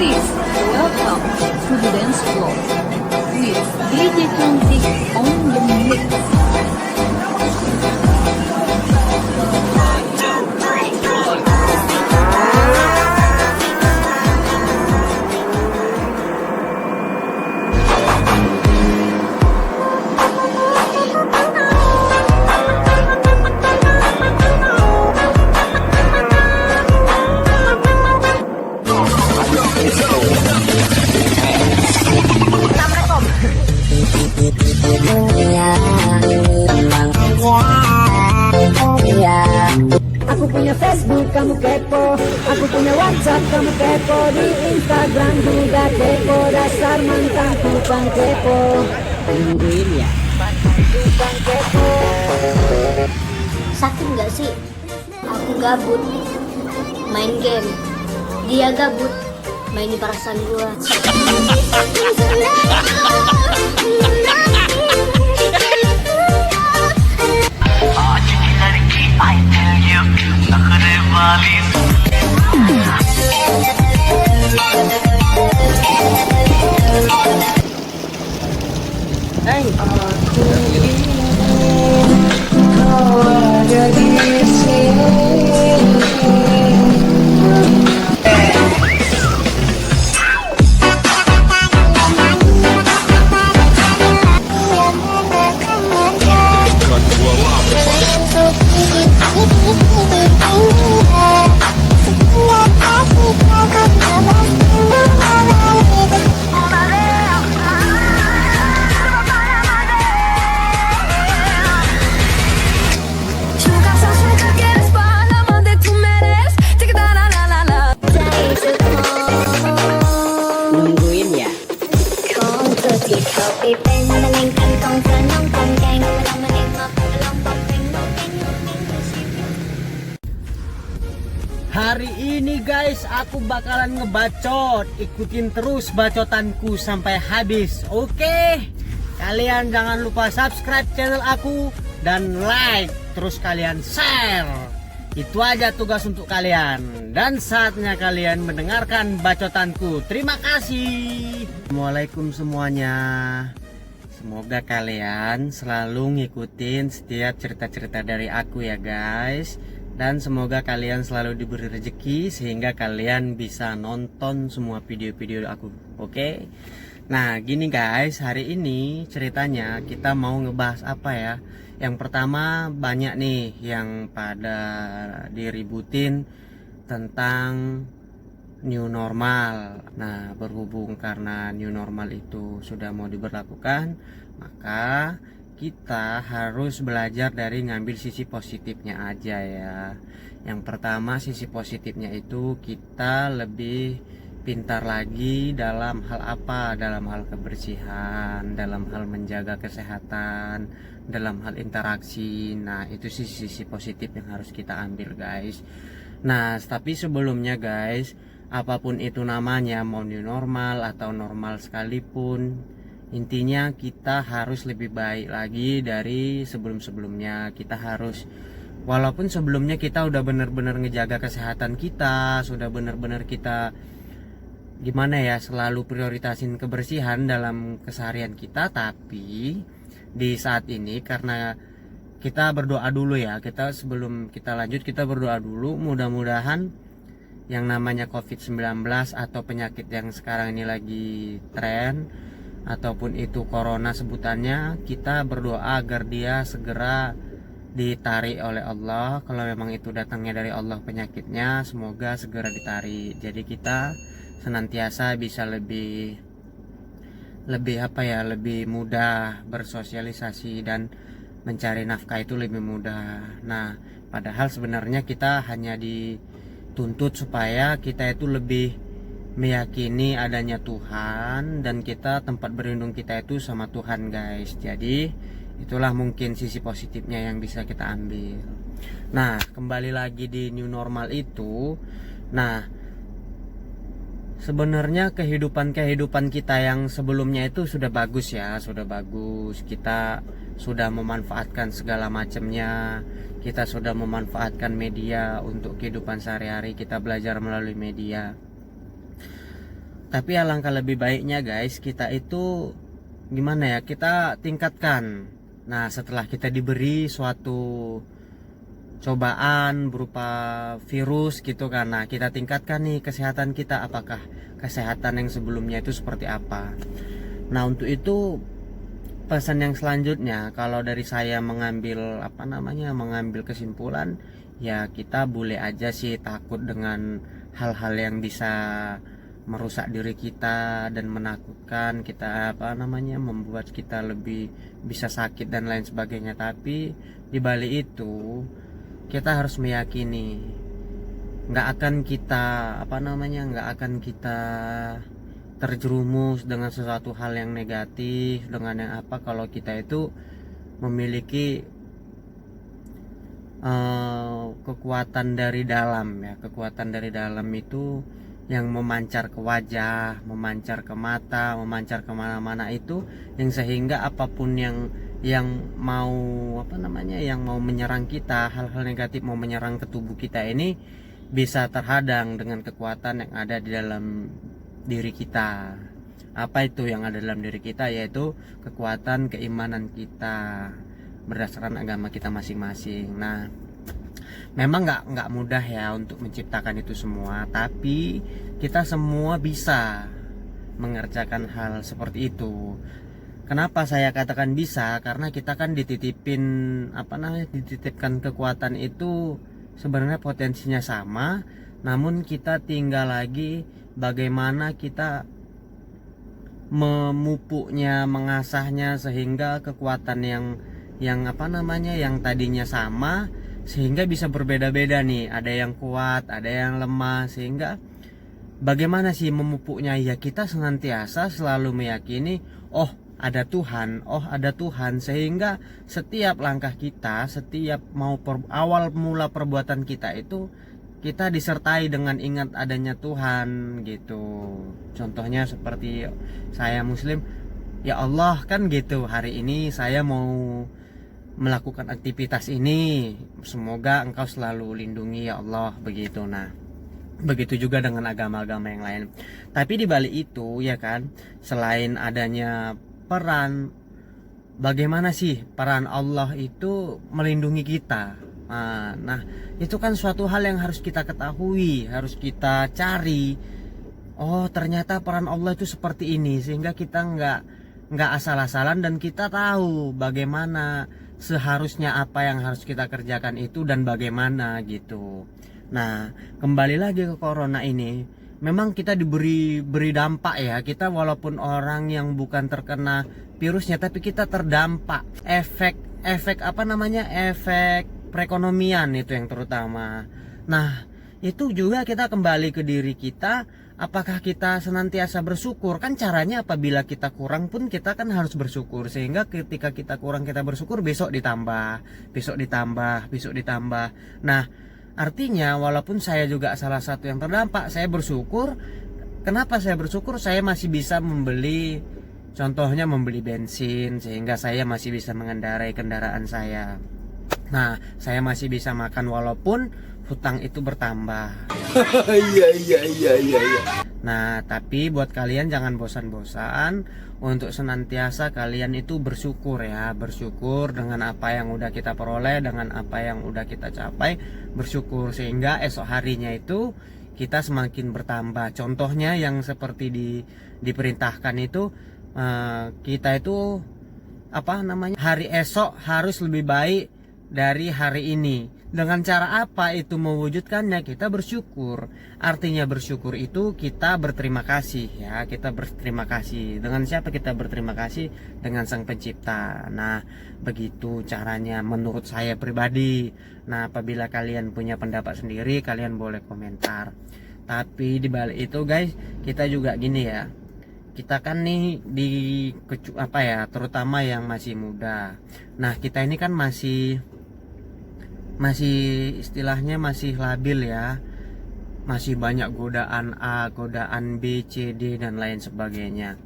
Please welcome to the dance floor with DJ Cantik on the mix. Aku punya Facebook, kamu kepo. Aku punya WhatsApp, kamu kepo. Di Instagram juga kepo. Dasar mantan tukang kepo. Nungguin ya. Tukang kepo. Sakit nggak sih? Aku gabut main game, dia gabut main di perasaan gua. Nungguin ya. Hari ini guys, aku bakalan ngebacot. Ikutin terus bacotanku sampai habis. Oke? Kalian jangan lupa subscribe channel aku dan like. Terus kalian share. Itu aja tugas untuk kalian. Dan saatnya kalian mendengarkan bacotanku. Terima kasih. Assalamualaikum semuanya. Semoga kalian selalu ngikutin setiap cerita-cerita dari aku ya guys. Dan semoga kalian selalu diberi rezeki sehingga kalian bisa nonton semua video-video aku. Oke? Nah gini guys, hari ini ceritanya kita mau ngebahas apa ya. Yang pertama, banyak nih yang pada diributin tentang new normal. Nah, berhubung karena new normal itu sudah mau diberlakukan, maka kita harus belajar dari ngambil sisi positifnya aja ya. Yang pertama, sisi positifnya itu kita lebih pintar lagi dalam hal apa? Dalam hal kebersihan, dalam hal menjaga kesehatan, dalam hal interaksi. Nah itu sisi positif yang harus kita ambil guys. Nah tapi sebelumnya guys, apapun itu namanya, mau new normal atau normal sekalipun, intinya kita harus lebih baik lagi dari sebelum-sebelumnya. Kita harus, walaupun sebelumnya kita udah bener-bener ngejaga kesehatan kita, sudah bener-bener kita gimana ya, selalu prioritasin kebersihan dalam keseharian kita, tapi di saat ini karena kita berdoa dulu ya, kita sebelum kita lanjut kita berdoa dulu, mudah-mudahan yang namanya COVID-19 atau penyakit yang sekarang ini lagi tren ataupun itu corona sebutannya, kita berdoa agar dia segera ditarik oleh Allah. Kalau memang itu datangnya dari Allah penyakitnya, semoga segera ditarik. Jadi kita senantiasa bisa lebih apa ya, lebih mudah bersosialisasi dan mencari nafkah itu lebih mudah. Nah padahal sebenarnya kita hanya dituntut supaya kita itu lebih meyakini adanya Tuhan dan kita tempat berlindung kita itu sama Tuhan guys. Jadi itulah mungkin sisi positifnya yang bisa kita ambil. Nah kembali lagi di new normal itu, nah sebenarnya kehidupan kita yang sebelumnya itu sudah bagus ya, sudah bagus. Kita sudah memanfaatkan segala macamnya. Kita sudah memanfaatkan media untuk kehidupan sehari-hari. Kita belajar melalui media. Tapi alangkah lebih baiknya guys, kita itu gimana ya, kita tingkatkan. Nah setelah kita diberi suatu cobaan berupa virus gitu kan, nah kita tingkatkan nih kesehatan kita, apakah kesehatan yang sebelumnya itu seperti apa. Nah untuk itu pesan yang selanjutnya, kalau dari saya mengambil mengambil kesimpulan, ya kita boleh aja sih takut dengan hal-hal yang bisa merusak diri kita dan menakutkan kita, membuat kita lebih bisa sakit dan lain sebagainya. Tapi di balik itu kita harus meyakini nggak akan kita terjerumus dengan sesuatu hal yang negatif, dengan yang kalau kita itu memiliki kekuatan dari dalam ya. Kekuatan dari dalam itu yang memancar ke wajah, memancar ke mata, memancar kemana-mana itu, yang sehingga apapun yang mau yang mau menyerang kita, hal-hal negatif mau menyerang ke tubuh kita ini bisa terhadang dengan kekuatan yang ada di dalam diri kita. Apa itu yang ada dalam diri kita? Yaitu kekuatan keimanan kita berdasarkan agama kita masing-masing. Nah, memang nggak mudah ya untuk menciptakan itu semua, tapi kita semua bisa mengerjakan hal seperti itu. Kenapa saya katakan bisa? Karena kita kan dititipkan kekuatan itu sebenarnya potensinya sama, namun kita tinggal lagi bagaimana kita memupuknya, mengasahnya sehingga kekuatan yang tadinya sama sehingga bisa berbeda-beda nih, ada yang kuat, ada yang lemah. Sehingga bagaimana sih memupuknya? Ya kita senantiasa selalu meyakini ada Tuhan, sehingga setiap langkah kita, setiap awal mula perbuatan kita itu kita disertai dengan ingat adanya Tuhan gitu. Contohnya seperti saya Muslim, ya Allah kan gitu, hari ini saya mau melakukan aktivitas ini, semoga engkau selalu lindungi ya Allah, begitu. Nah begitu juga dengan agama-agama yang lain. Tapi di balik itu ya kan, selain adanya peran, bagaimana sih peran Allah itu melindungi kita? Nah itu kan suatu hal yang harus kita ketahui, harus kita cari. Oh ternyata peran Allah itu seperti ini, sehingga kita nggak asal-asalan dan kita tahu bagaimana seharusnya apa yang harus kita kerjakan itu dan bagaimana gitu. Nah kembali lagi ke corona ini, memang kita diberi dampak ya. Kita walaupun orang yang bukan terkena virusnya, tapi kita terdampak efek perekonomian itu yang terutama. Nah itu juga kita kembali ke diri kita, apakah kita senantiasa bersyukur? Kan caranya apabila kita kurang pun kita kan harus bersyukur, sehingga ketika kita kurang kita bersyukur, besok ditambah. Nah artinya walaupun saya juga salah satu yang terdampak, saya bersyukur. Kenapa saya bersyukur? Saya masih bisa membeli bensin, sehingga saya masih bisa mengendarai kendaraan saya. Nah saya masih bisa makan walaupun hutang itu bertambah. Iya. Nah tapi buat kalian jangan bosan-bosan untuk senantiasa kalian itu bersyukur ya. Bersyukur dengan apa yang udah kita peroleh, dengan apa yang udah kita capai. Bersyukur sehingga esok harinya itu kita semakin bertambah. Contohnya yang seperti diperintahkan itu, kita itu hari esok harus lebih baik dari hari ini. Dengan cara apa itu mewujudkannya? Kita bersyukur. Artinya bersyukur itu kita berterima kasih ya. Kita berterima kasih. Dengan siapa kita berterima kasih? Dengan Sang Pencipta. Nah begitu caranya menurut saya pribadi. Nah apabila kalian punya pendapat sendiri, kalian boleh komentar. Tapi di balik itu guys, kita juga gini ya, kita kan nih terutama yang masih muda. Nah kita ini kan masih istilahnya masih labil ya, masih banyak godaan A, godaan B, C, D dan lain sebagainya.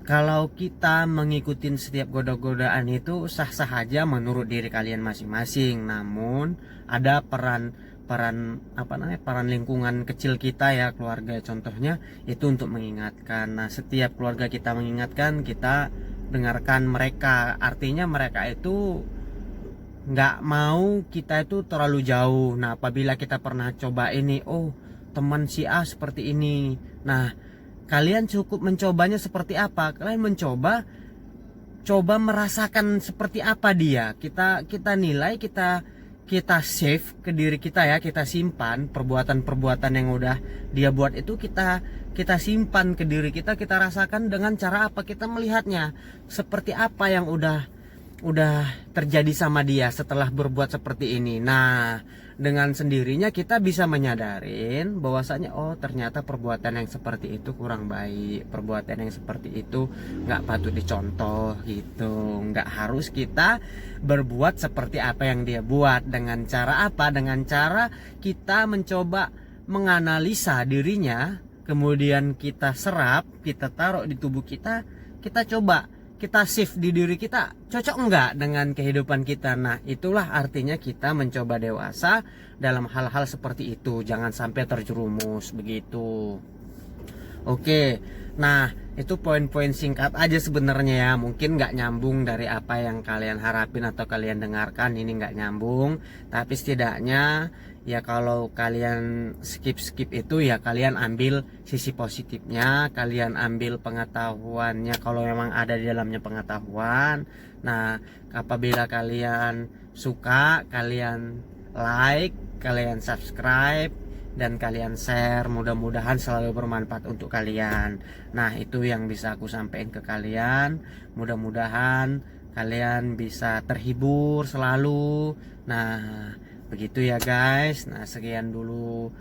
Kalau kita mengikuti setiap godaan itu sah-sah aja menurut diri kalian masing-masing. Namun ada peran peran lingkungan kecil kita ya, keluarga contohnya itu untuk mengingatkan. Nah, setiap keluarga kita mengingatkan, kita dengarkan mereka. Artinya mereka itu nggak mau kita itu terlalu jauh. Nah, apabila kita pernah coba ini, oh teman si A seperti ini, nah kalian cukup mencobanya seperti apa, kalian coba merasakan seperti apa dia. Kita nilai, kita save ke diri kita ya, kita simpan perbuatan-perbuatan yang udah dia buat itu, kita simpan ke diri kita rasakan dengan cara apa, kita melihatnya seperti apa yang udah terjadi sama dia setelah berbuat seperti ini. Nah, dengan sendirinya kita bisa menyadarin bahwasanya oh ternyata perbuatan yang seperti itu kurang baik, perbuatan yang seperti itu nggak patut dicontoh gitu. Nggak harus kita berbuat seperti apa yang dia buat. Dengan cara apa? Dengan cara kita mencoba menganalisa dirinya, kemudian kita serap, kita taruh di tubuh kita coba kita shift di diri kita, cocok enggak dengan kehidupan kita. Nah, itulah artinya kita mencoba dewasa dalam hal-hal seperti itu. Jangan sampai terjerumus begitu. Oke, nah itu poin-poin singkat aja sebenarnya ya. Mungkin nggak nyambung dari apa yang kalian harapin atau kalian dengarkan. Ini nggak nyambung, tapi setidaknya ya kalau kalian skip itu ya kalian ambil sisi positifnya, kalian ambil pengetahuannya kalau memang ada di dalamnya pengetahuan. Nah, apabila kalian suka, kalian like, kalian subscribe, dan kalian share, mudah-mudahan selalu bermanfaat untuk kalian. Nah, itu yang bisa aku sampaikan ke kalian. Mudah-mudahan kalian bisa terhibur selalu. Nah, begitu ya guys. Nah, sekian dulu